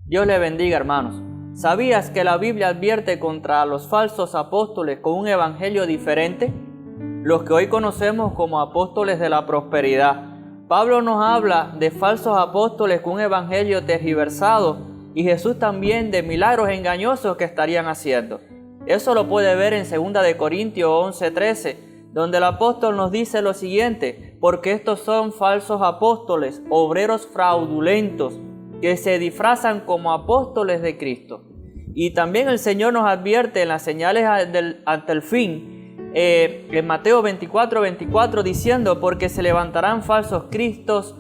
Dios les bendiga, hermanos. ¿Sabías que la Biblia advierte contra los falsos apóstoles con un evangelio diferente? Los que hoy conocemos como apóstoles de la prosperidad. Pablo nos habla de falsos apóstoles con un evangelio tergiversado y Jesús también de milagros engañosos que estarían haciendo. Eso lo puede ver en 2 de Corintios 11:13, donde el apóstol nos dice lo siguiente: porque estos son falsos apóstoles, obreros fraudulentos, que se disfrazan como apóstoles de Cristo. Y también el Señor nos advierte en las señales ante el fin, en Mateo 24:24, diciendo: porque se levantarán falsos cristos,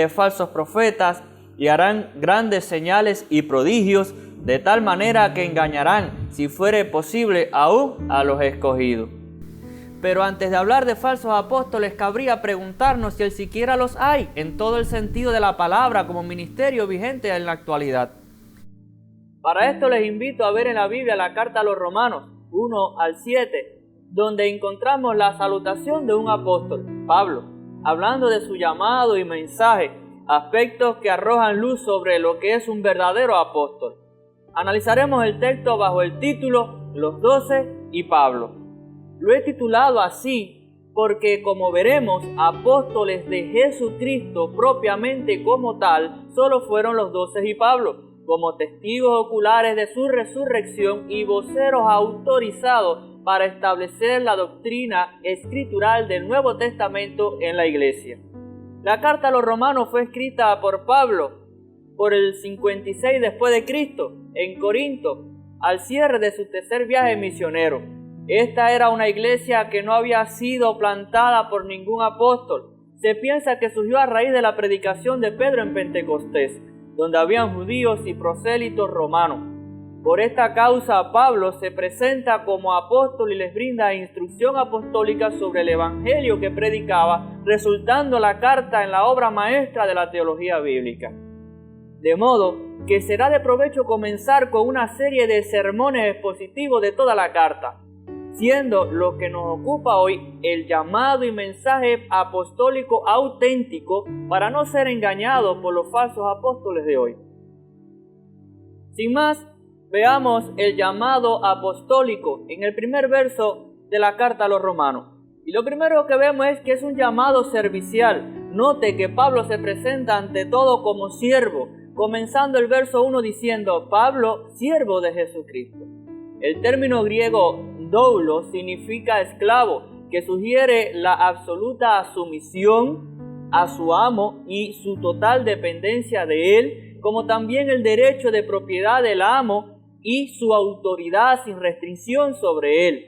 falsos profetas, y harán grandes señales y prodigios, de tal manera que engañarán, si fuere posible, aún a los escogidos. Pero antes de hablar de falsos apóstoles, cabría preguntarnos si siquiera los hay en todo el sentido de la palabra como ministerio vigente en la actualidad. Para esto les invito a ver en la Biblia la carta a los Romanos 1 al 7, donde encontramos la salutación de un apóstol, Pablo, hablando de su llamado y mensaje, aspectos que arrojan luz sobre lo que es un verdadero apóstol. Analizaremos el texto bajo el título Los 12 y Pablo. Lo he titulado así porque, como veremos, apóstoles de Jesucristo propiamente como tal, solo fueron los 12 y Pablo, como testigos oculares de su resurrección y voceros autorizados para establecer la doctrina escritural del Nuevo Testamento en la iglesia. La carta a los romanos fue escrita por Pablo por el 56 después de Cristo, en Corinto, al cierre de su tercer viaje misionero. Esta era una iglesia que no había sido plantada por ningún apóstol. Se piensa que surgió a raíz de la predicación de Pedro en Pentecostés, donde habían judíos y prosélitos romanos. Por esta causa, Pablo se presenta como apóstol y les brinda instrucción apostólica sobre el evangelio que predicaba, resultando la carta en la obra maestra de la teología bíblica. De modo que será de provecho comenzar con una serie de sermones expositivos de toda la carta, siendo lo que nos ocupa hoy el llamado y mensaje apostólico auténtico para no ser engañados por los falsos apóstoles de hoy. Sin más, veamos el llamado apostólico en el primer verso de la carta a los romanos. Y lo primero que vemos es que es un llamado servicial. Note que Pablo se presenta ante todo como siervo, comenzando el verso 1 diciendo: Pablo, siervo de Jesucristo. El término griego doulos significa esclavo, que sugiere la absoluta sumisión a su amo y su total dependencia de él, como también el derecho de propiedad del amo y su autoridad sin restricción sobre él,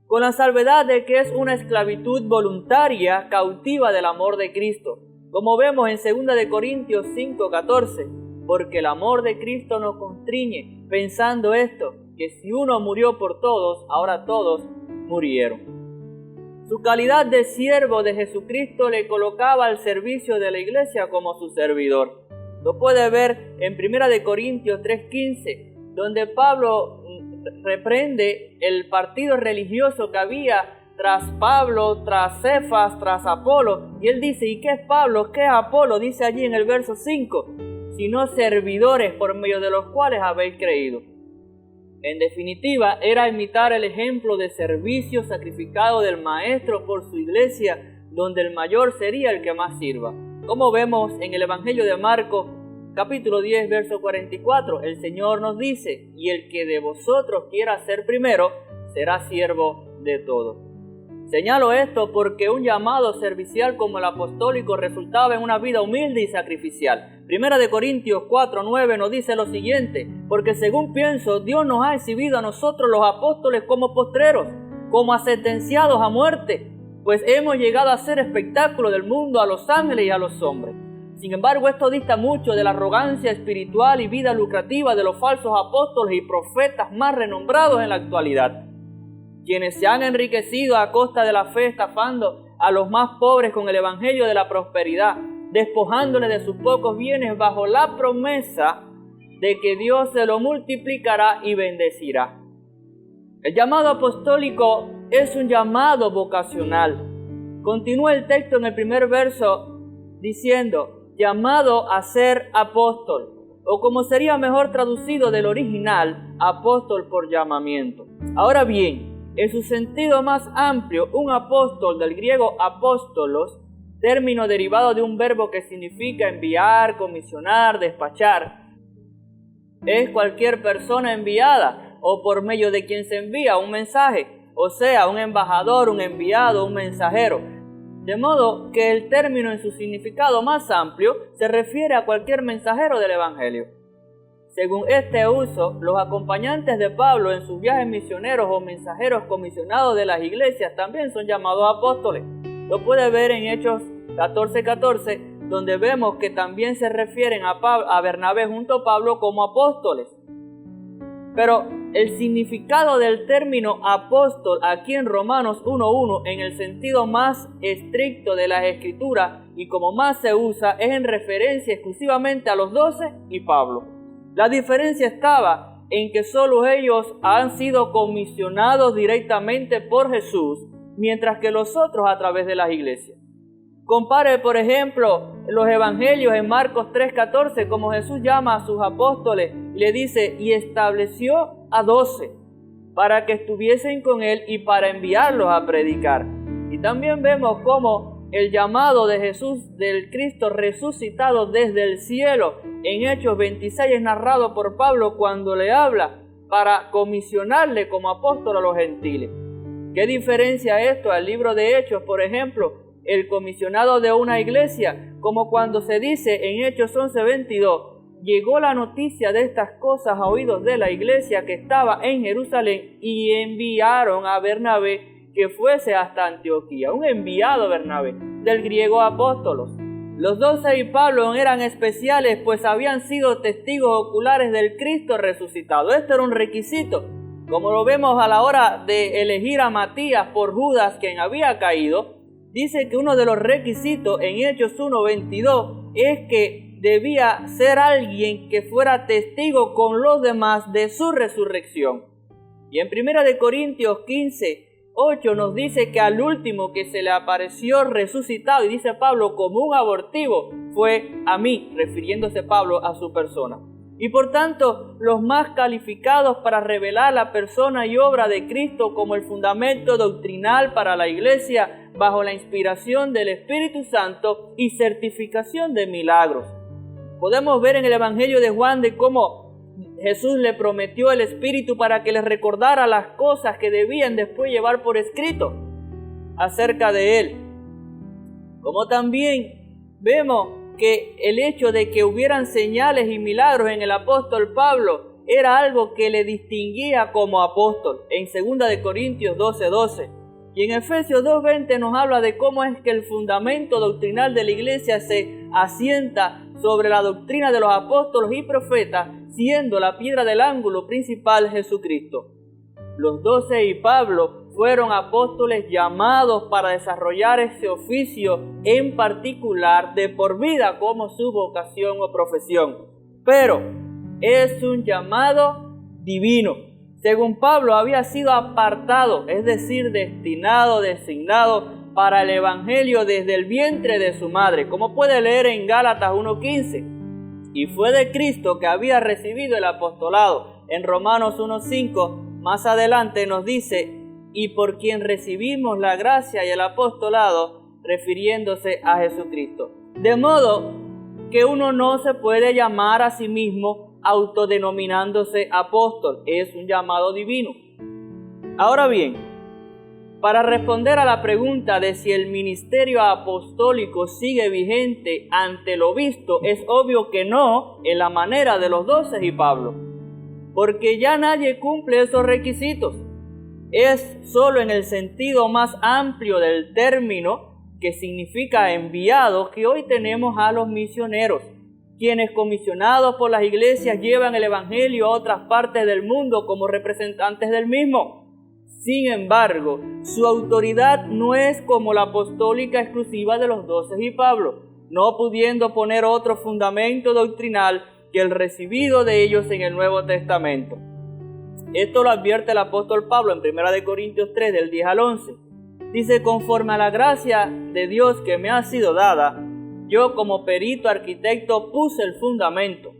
con la salvedad de que es una esclavitud voluntaria cautiva del amor de Cristo, como vemos en 2 de Corintios 5:14, porque el amor de Cristo nos constriñe, pensando esto, que si uno murió por todos, ahora todos murieron. Su calidad de siervo de Jesucristo le colocaba al servicio de la iglesia como su servidor. Lo puede ver en 1 de Corintios 3:15, donde Pablo reprende el partido religioso que había tras Pablo, tras Cefas, tras Apolo, y él dice: ¿y qué es Pablo? ¿Qué es Apolo? Dice allí en el verso 5, sino servidores por medio de los cuales habéis creído. En definitiva, era imitar el ejemplo de servicio sacrificado del Maestro por su iglesia, donde el mayor sería el que más sirva. Como vemos en el Evangelio de Marcos, capítulo 10, verso 44, el Señor nos dice: y el que de vosotros quiera ser primero, será siervo de todos. Señalo esto porque un llamado servicial como el apostólico resultaba en una vida humilde y sacrificial. 1 de Corintios 4:9 nos dice lo siguiente: porque según pienso, Dios nos ha exhibido a nosotros los apóstoles como postreros, como a sentenciados a muerte, pues hemos llegado a ser espectáculo del mundo a los ángeles y a los hombres. Sin embargo, esto dista mucho de la arrogancia espiritual y vida lucrativa de los falsos apóstoles y profetas más renombrados en la actualidad, quienes se han enriquecido a costa de la fe, estafando a los más pobres con el evangelio de la prosperidad, despojándoles de sus pocos bienes bajo la promesa de que Dios se lo multiplicará y bendecirá. El llamado apostólico es un llamado vocacional. Continúa el texto en el primer verso diciendo: llamado a ser apóstol. o como sería mejor traducido del original, apóstol por llamamiento. Ahora bien, en su sentido más amplio, un apóstol del griego apóstolos, término derivado de un verbo que significa enviar, comisionar, despachar, es cualquier persona enviada o por medio de quien se envía un mensaje, o sea, un embajador, un enviado, un mensajero. De modo que el término en su significado más amplio se refiere a cualquier mensajero del Evangelio. Según este uso, los acompañantes de Pablo en sus viajes misioneros o mensajeros comisionados de las iglesias también son llamados apóstoles. Lo puede ver en Hechos 14:14, donde vemos que también se refieren a Bernabé junto a Pablo como apóstoles. Pero el significado del término apóstol aquí en Romanos 1:1, en el sentido más estricto de las Escrituras y como más se usa, es en referencia exclusivamente a los 12 y Pablo. La diferencia estaba en que solo ellos han sido comisionados directamente por Jesús, mientras que los otros a través de las iglesias. Compare, por ejemplo, los evangelios en Marcos 3:14, como Jesús llama a sus apóstoles y le dice, y estableció a 12 para que estuviesen con él y para enviarlos a predicar. Y también vemos cómo el llamado de Jesús, del Cristo resucitado desde el cielo, en Hechos 26 es narrado por Pablo cuando le habla para comisionarle como apóstol a los gentiles. ¿Qué diferencia esto al libro de Hechos, por ejemplo? El comisionado de una iglesia, como cuando se dice en Hechos 11:22, llegó la noticia de estas cosas a oídos de la iglesia que estaba en Jerusalén y enviaron a Bernabé que fuese hasta Antioquía. Un enviado Bernabé, del griego apóstolos. Los 12 y Pablo eran especiales, pues habían sido testigos oculares del Cristo resucitado. Esto era un requisito, como lo vemos a la hora de elegir a Matías por Judas, quien había caído. Dice que uno de los requisitos en Hechos 1:22 es que debía ser alguien que fuera testigo con los demás de su resurrección. Y en 1 Corintios 15:8 nos dice que al último que se le apareció resucitado, y dice Pablo, como un abortivo, fue a mí, refiriéndose Pablo a su persona. Y por tanto, los más calificados para revelar la persona y obra de Cristo como el fundamento doctrinal para la iglesia, bajo la inspiración del Espíritu Santo y certificación de milagros. Podemos ver en el Evangelio de Juan de cómo Jesús le prometió el Espíritu para que les recordara las cosas que debían después llevar por escrito acerca de él. Como también vemos que el hecho de que hubieran señales y milagros en el apóstol Pablo era algo que le distinguía como apóstol, en 2 Corintios 12:12. Y en Efesios 2:20 nos habla de cómo es que el fundamento doctrinal de la iglesia se asienta sobre la doctrina de los apóstoles y profetas, siendo la piedra del ángulo principal Jesucristo. Los 12 y Pablo fueron apóstoles llamados para desarrollar ese oficio en particular de por vida como su vocación o profesión. Pero es un llamado divino. Según Pablo, había sido apartado, es decir, destinado, designado para el Evangelio desde el vientre de su madre, como puede leer en Gálatas 1:15. Y fue de Cristo que había recibido el apostolado. En Romanos 1:5, más adelante nos dice, y por quien recibimos la gracia y el apostolado, refiriéndose a Jesucristo. De modo que uno no se puede llamar a sí mismo autodenominándose apóstol, es un llamado divino. Ahora bien, para responder a la pregunta de si el ministerio apostólico sigue vigente ante lo visto, es obvio que no en la manera de los 12 y Pablo, porque ya nadie cumple esos requisitos. Es solo en el sentido más amplio del término, que significa enviado, que hoy tenemos a los misioneros, quienes comisionados por las iglesias llevan el evangelio a otras partes del mundo como representantes del mismo. Sin embargo, su autoridad no es como la apostólica exclusiva de los 12 y Pablo, no pudiendo poner otro fundamento doctrinal que el recibido de ellos en el Nuevo Testamento. Esto lo advierte el apóstol Pablo en 1 Corintios 3, del 10 al 11. Dice, conforme a la gracia de Dios que me ha sido dada, yo como perito arquitecto puse el fundamento,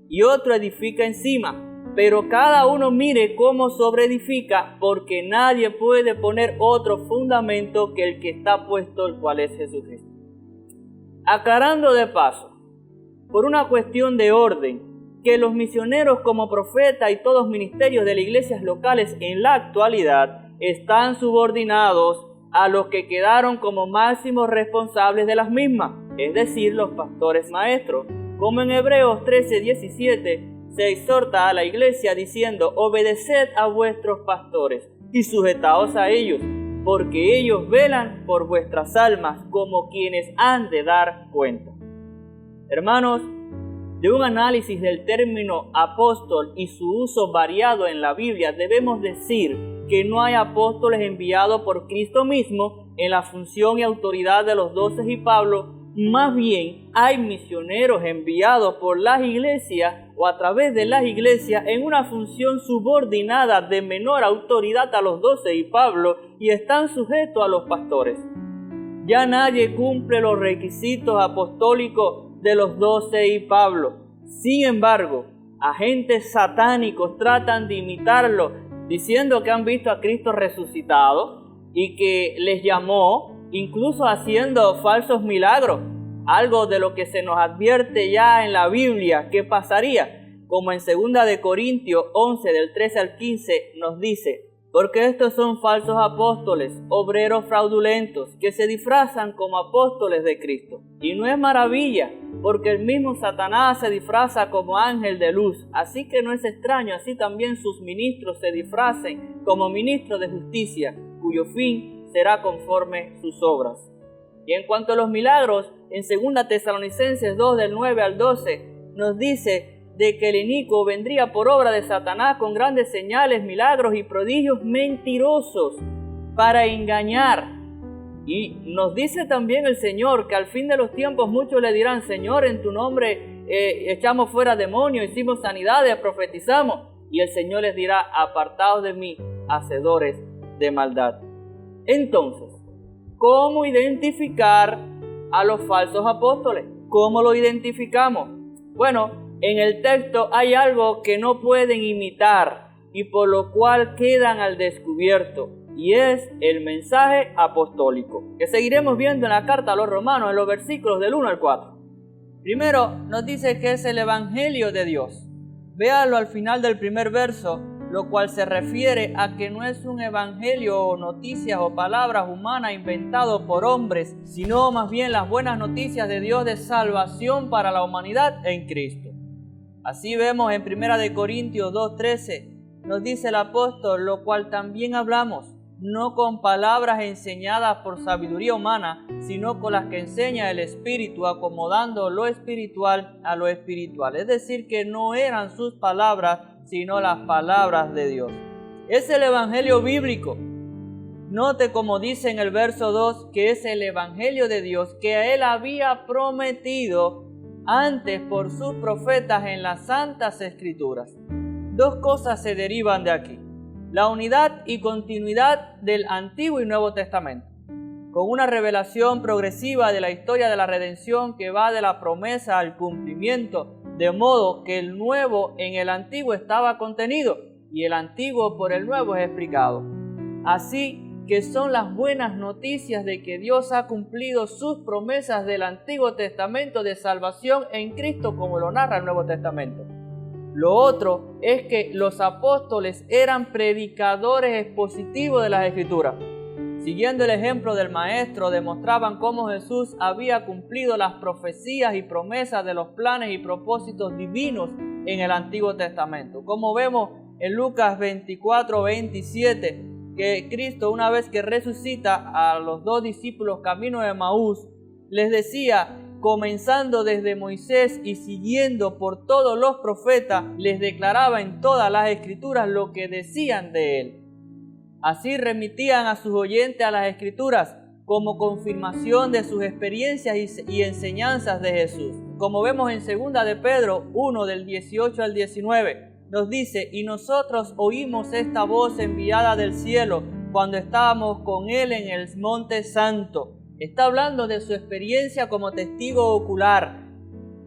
y otro edifica encima, pero cada uno mire cómo sobreedifica, porque nadie puede poner otro fundamento que el que está puesto, el cual es Jesucristo. Aclarando de paso, por una cuestión de orden, que los misioneros como profeta y todos ministerios de las iglesias locales en la actualidad están subordinados a los que quedaron como máximos responsables de las mismas, es decir, los pastores maestros, como en Hebreos 13:17 se exhorta a la iglesia diciendo: obedeced a vuestros pastores y sujetaos a ellos, porque ellos velan por vuestras almas como quienes han de dar cuenta. Hermanos, de un análisis del término apóstol y su uso variado en la Biblia, debemos decir que no hay apóstoles enviados por Cristo mismo en la función y autoridad de los 12 y Pablo. Más bien hay misioneros enviados por las iglesias o a través de las iglesias en una función subordinada de menor autoridad a los 12 y Pablo, y están sujetos a los pastores. Ya nadie cumple los requisitos apostólicos de los 12 y Pablo. Sin embargo, agentes satánicos tratan de imitarlo, diciendo que han visto a Cristo resucitado y que les llamó, incluso haciendo falsos milagros, algo de lo que se nos advierte ya en la Biblia que pasaría, como en 2 de Corintios 11 del 13 al 15 nos dice: porque estos son falsos apóstoles, obreros fraudulentos, que se disfrazan como apóstoles de Cristo. Y no es maravilla, porque el mismo Satanás se disfraza como ángel de luz, así que no es extraño, así también sus ministros se disfracen como ministros de justicia, cuyo fin será conforme sus obras. Y en cuanto a los milagros, en 2 Tesalonicenses 2 del 9 al 12 nos dice de que el inicuo vendría por obra de Satanás con grandes señales, milagros y prodigios mentirosos para engañar. Y nos dice también el Señor que al fin de los tiempos muchos le dirán: Señor, en tu nombre echamos fuera demonios, hicimos sanidades, profetizamos. Y el Señor les dirá: apartaos de mí, hacedores de maldad. Entonces, ¿cómo identificar a los falsos apóstoles? ¿Cómo lo identificamos? Bueno, en el texto hay algo que no pueden imitar y por lo cual quedan al descubierto, y es el mensaje apostólico, que seguiremos viendo en la carta a los romanos en los versículos del 1 al 4. Primero nos dice que es el evangelio de Dios. Véalo al final del primer verso, lo cual se refiere a que no es un evangelio o noticias o palabras humanas inventado por hombres, sino más bien las buenas noticias de Dios de salvación para la humanidad en Cristo. Así vemos en 1 de Corintios 2:13, nos dice el apóstol: lo cual también hablamos, no con palabras enseñadas por sabiduría humana, sino con las que enseña el Espíritu, acomodando lo espiritual a lo espiritual. Es decir, que no eran sus palabras, sino las palabras de Dios. Es el evangelio bíblico. Note como dice en el verso 2 que es el evangelio de Dios que a él había prometido antes por sus profetas en las santas escrituras. Dos cosas se derivan de aquí: la unidad y continuidad del Antiguo y Nuevo Testamento, con una revelación progresiva de la historia de la redención que va de la promesa al cumplimiento, de modo que el Nuevo en el Antiguo estaba contenido y el Antiguo por el Nuevo es explicado. Así que son las buenas noticias de que Dios ha cumplido sus promesas del Antiguo Testamento de salvación en Cristo, como lo narra el Nuevo Testamento. Lo otro es que los apóstoles eran predicadores expositivos de las Escrituras. Siguiendo el ejemplo del Maestro, demostraban cómo Jesús había cumplido las profecías y promesas de los planes y propósitos divinos en el Antiguo Testamento. Como vemos en Lucas 24:27, que Cristo, una vez que resucita a los dos discípulos camino de Emaús, les decía, comenzando desde Moisés y siguiendo por todos los profetas, les declaraba en todas las Escrituras lo que decían de él. Así remitían a sus oyentes a las Escrituras como confirmación de sus experiencias y enseñanzas de Jesús. Como vemos en 2 de Pedro 1 del 18 al 19, nos dice: y nosotros oímos esta voz enviada del cielo cuando estábamos con él en el monte santo. Está hablando de su experiencia como testigo ocular.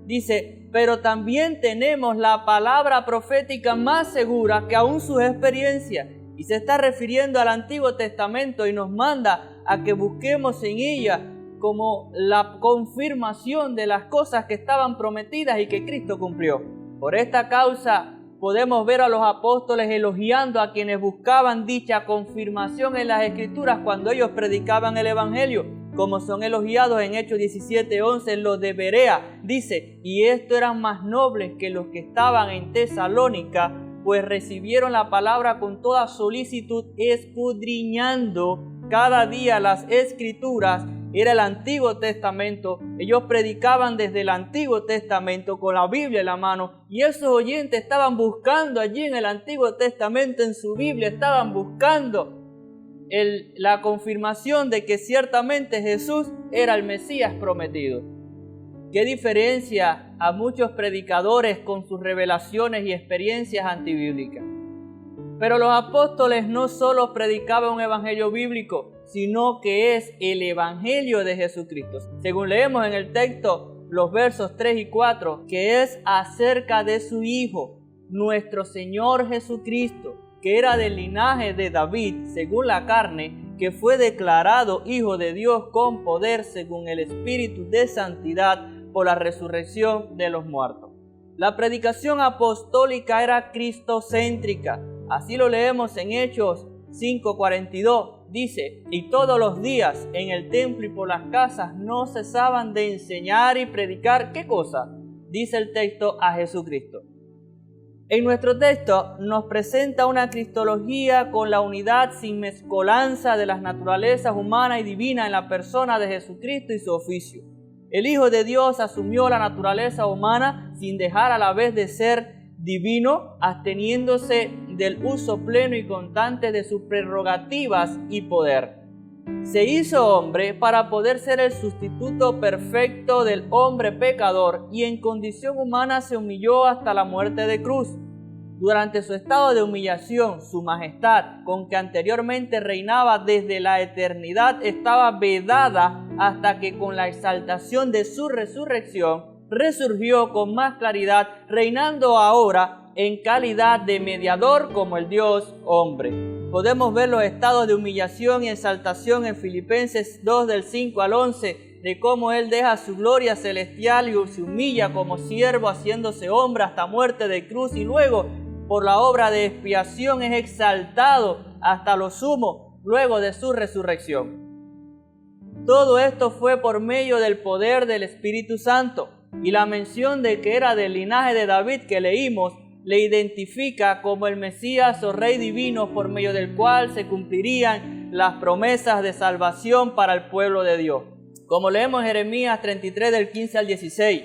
dice, pero también tenemos la palabra profética más segura que aún sus experiencias. Y se está refiriendo al Antiguo Testamento y nos manda a que busquemos en ella como la confirmación de las cosas que estaban prometidas y que Cristo cumplió. Por esta causa podemos ver a los apóstoles elogiando a quienes buscaban dicha confirmación en las Escrituras cuando ellos predicaban el Evangelio, como son elogiados en Hechos 17:11 los de Berea. Dice, y estos eran más nobles que los que estaban en Tesalónica, pues recibieron la palabra con toda solicitud, escudriñando cada día las Escrituras. Era el Antiguo Testamento, ellos predicaban desde el Antiguo Testamento con la Biblia en la mano, y esos oyentes estaban buscando allí en el Antiguo Testamento, en su Biblia, estaban buscando la confirmación de que ciertamente Jesús era el Mesías prometido. ¿Qué diferencia a muchos predicadores con sus revelaciones y experiencias antibíblicas? Pero los apóstoles no solo predicaban un evangelio bíblico, sino que es el evangelio de Jesucristo. Según leemos en el texto, los versos 3 y 4, que es acerca de su Hijo, nuestro Señor Jesucristo, que era del linaje de David, según la carne, que fue declarado Hijo de Dios con poder, según el Espíritu de santidad, por la resurrección de los muertos. La predicación apostólica era cristocéntrica. Así lo leemos en Hechos 5:42. Dice, y todos los días en el templo y por las casas no cesaban de enseñar y predicar, ¿qué cosa? Dice el texto, a Jesucristo. En nuestro texto nos presenta una cristología con la unidad sin mezcolanza de las naturalezas humana y divina en la persona de Jesucristo y su oficio. El Hijo de Dios asumió la naturaleza humana sin dejar a la vez de ser divino, absteniéndose del uso pleno y constante de sus prerrogativas y poder. Se hizo hombre para poder ser el sustituto perfecto del hombre pecador y en condición humana se humilló hasta la muerte de cruz. Durante su estado de humillación, su majestad, con que anteriormente reinaba desde la eternidad, estaba vedada hasta que con la exaltación de su resurrección resurgió con más claridad, reinando ahora en calidad de mediador como el Dios hombre. Podemos ver los estados de humillación y exaltación en Filipenses 2 del 5 al 11, de cómo Él deja su gloria celestial y se humilla como siervo haciéndose hombre hasta muerte de cruz y luego por la obra de expiación es exaltado hasta lo sumo luego de su resurrección. Todo esto fue por medio del poder del Espíritu Santo. Y la mención de que era del linaje de David que leímos le identifica como el Mesías o Rey divino por medio del cual se cumplirían las promesas de salvación para el pueblo de Dios. Como leemos en Jeremías 33 del 15 al 16,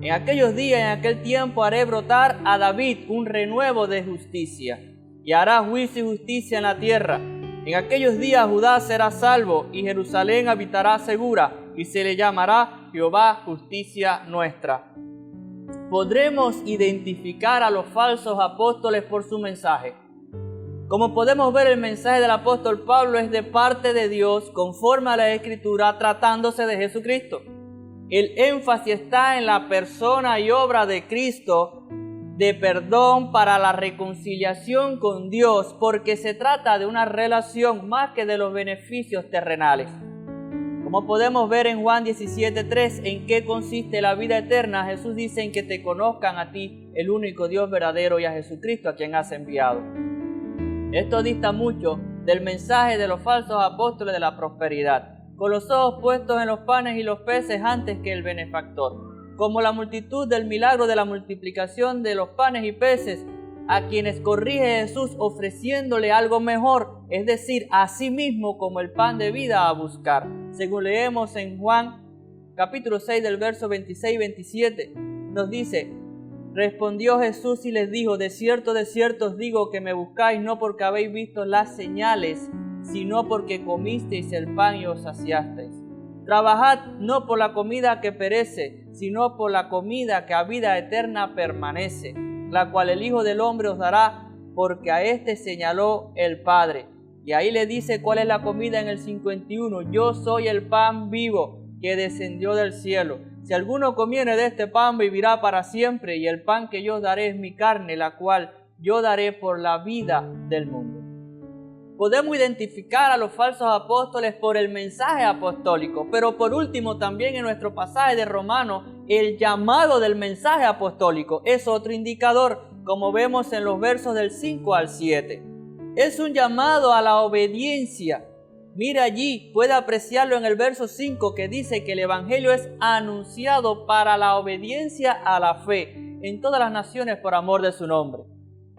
en aquellos días, en aquel tiempo haré brotar a David un renuevo de justicia y hará juicio y justicia en la tierra. En aquellos días Judá será salvo y Jerusalén habitará segura y se le llamará Jehová justicia nuestra. Podremos identificar a los falsos apóstoles por su mensaje. Como podemos ver, el mensaje del apóstol Pablo es de parte de Dios conforme a la Escritura tratándose de Jesucristo. El énfasis está en la persona y obra de Cristo de perdón para la reconciliación con Dios, porque se trata de una relación más que de los beneficios terrenales. Como podemos ver en Juan 17:3, en qué consiste la vida eterna, Jesús dice en que te conozcan a ti, el único Dios verdadero, y a Jesucristo a quien has enviado. Esto dista mucho del mensaje de los falsos apóstoles de la prosperidad, con los ojos puestos en los panes y los peces antes que el benefactor. Como la multitud del milagro de la multiplicación de los panes y peces, a quienes corrige Jesús ofreciéndole algo mejor, es decir, a sí mismo como el pan de vida a buscar. Según leemos en Juan capítulo 6 del verso 26 y 27, nos dice, respondió Jesús y les dijo, de cierto os digo que me buscáis no porque habéis visto las señales, sino porque comisteis el pan y os saciasteis. Trabajad no por la comida que perece, sino por la comida que a vida eterna permanece, la cual el Hijo del Hombre os dará, porque a éste señaló el Padre. Y ahí le dice cuál es la comida en el 51, yo soy el pan vivo que descendió del cielo. Si alguno comiere de este pan, vivirá para siempre, y el pan que yo daré es mi carne, la cual yo daré por la vida del mundo. Podemos identificar a los falsos apóstoles por el mensaje apostólico, pero por último también en nuestro pasaje de Romanos, el llamado del mensaje apostólico es otro indicador, como vemos en los versos del 5 al 7. Es un llamado a la obediencia. Mira allí, puede apreciarlo en el verso 5 que dice que el Evangelio es anunciado para la obediencia a la fe en todas las naciones por amor de su nombre.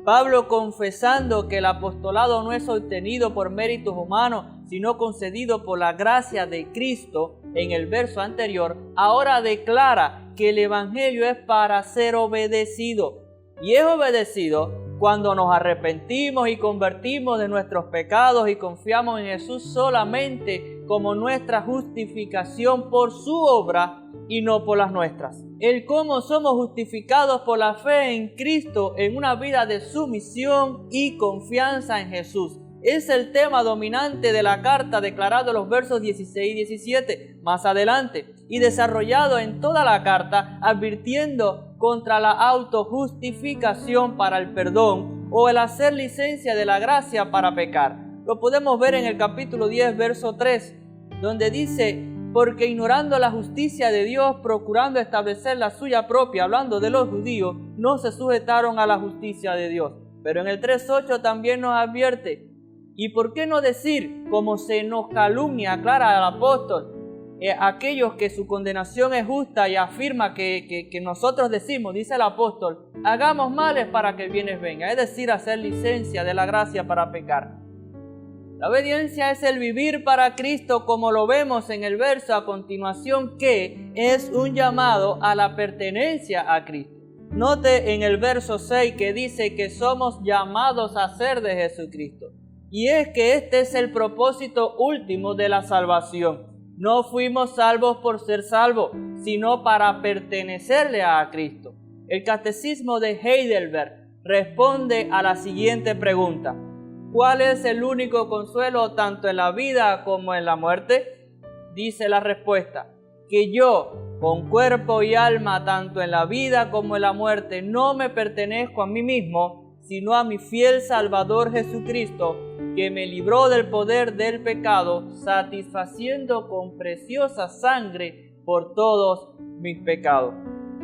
Pablo, confesando que el apostolado no es obtenido por méritos humanos, sino concedido por la gracia de Cristo, en el verso anterior, ahora declara que el Evangelio es para ser obedecido. Y es obedecido cuando nos arrepentimos y convertimos de nuestros pecados y confiamos en Jesús solamente como nuestra justificación por su obra y no por las nuestras. El cómo somos justificados por la fe en Cristo en una vida de sumisión y confianza en Jesús es el tema dominante de la carta, declarado en los versos 16 y 17 más adelante, y desarrollado en toda la carta, advirtiendo contra la autojustificación para el perdón o el hacer licencia de la gracia para pecar. Lo podemos ver en el capítulo 10, verso 3, donde dice: porque ignorando la justicia de Dios, procurando establecer la suya propia, hablando de los judíos, no se sujetaron a la justicia de Dios. Pero en el 3.8 también nos advierte: ¿y por qué no decir, como se nos calumnia, aclara al apóstol, aquellos que su condenación es justa, y afirma que nosotros decimos, dice el apóstol, hagamos males para que el bienes venga, es decir, hacer licencia de la gracia para pecar? La obediencia es el vivir para Cristo, como lo vemos en el verso a continuación, que es un llamado a la pertenencia a Cristo. Note en el verso 6 que dice que somos llamados a ser de Jesucristo. Y es que este es el propósito último de la salvación. No fuimos salvos por ser salvos, sino para pertenecerle a Cristo. El Catecismo de Heidelberg responde a la siguiente pregunta: ¿cuál es el único consuelo tanto en la vida como en la muerte? Dice la respuesta: que yo, con cuerpo y alma, tanto en la vida como en la muerte, no me pertenezco a mí mismo, sino a mi fiel Salvador Jesucristo, que me libró del poder del pecado, satisfaciendo con preciosa sangre por todos mis pecados.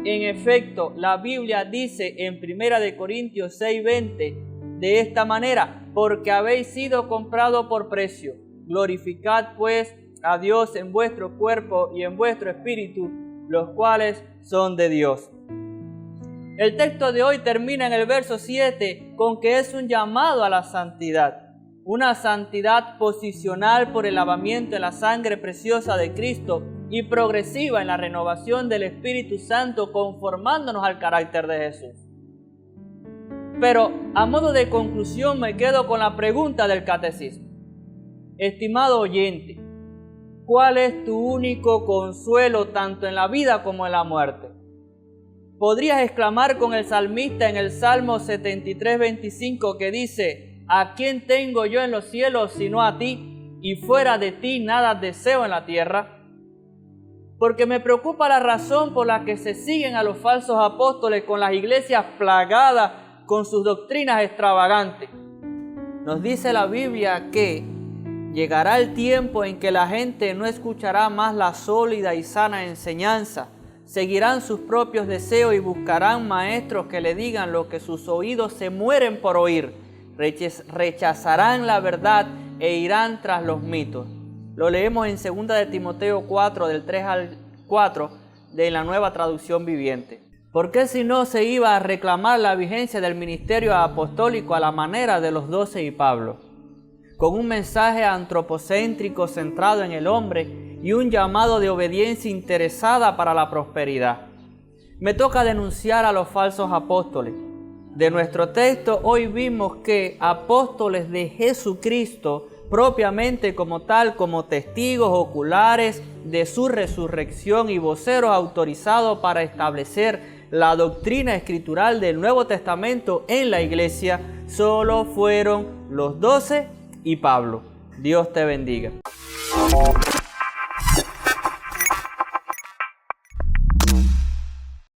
En efecto, la Biblia dice en 1 Corintios 6:20 de esta manera: porque habéis sido comprado por precio. Glorificad pues a Dios en vuestro cuerpo y en vuestro espíritu, los cuales son de Dios. El texto de hoy termina en el verso 7 con que es un llamado a la santidad. Una santidad posicional por el lavamiento en la sangre preciosa de Cristo y progresiva en la renovación del Espíritu Santo, conformándonos al carácter de Jesús. Pero a modo de conclusión me quedo con la pregunta del catecismo. Estimado oyente, ¿cuál es tu único consuelo tanto en la vida como en la muerte? Podrías exclamar con el salmista en el Salmo 73:25 que dice: ¿a quién tengo yo en los cielos sino a ti? Y fuera de ti nada deseo en la tierra. Porque me preocupa la razón por la que se siguen a los falsos apóstoles con las iglesias plagadas con sus doctrinas extravagantes. Nos dice la Biblia que llegará el tiempo en que la gente no escuchará más la sólida y sana enseñanza, seguirán sus propios deseos y buscarán maestros que le digan lo que sus oídos se mueren por oír, rechazarán la verdad e irán tras los mitos. Lo leemos en 2 de Timoteo 4, del 3 al 4, de la Nueva Traducción Viviente. ¿Por qué si no se iba a reclamar la vigencia del ministerio apostólico a la manera de los 12 y Pablo? Con un mensaje antropocéntrico centrado en el hombre y un llamado de obediencia interesada para la prosperidad. Me toca denunciar a los falsos apóstoles. De nuestro texto hoy vimos que apóstoles de Jesucristo, propiamente como tal, como testigos oculares de su resurrección y voceros autorizados para establecer la doctrina escritural del Nuevo Testamento en la iglesia, solo fueron los 12 y Pablo. Dios te bendiga. Amén.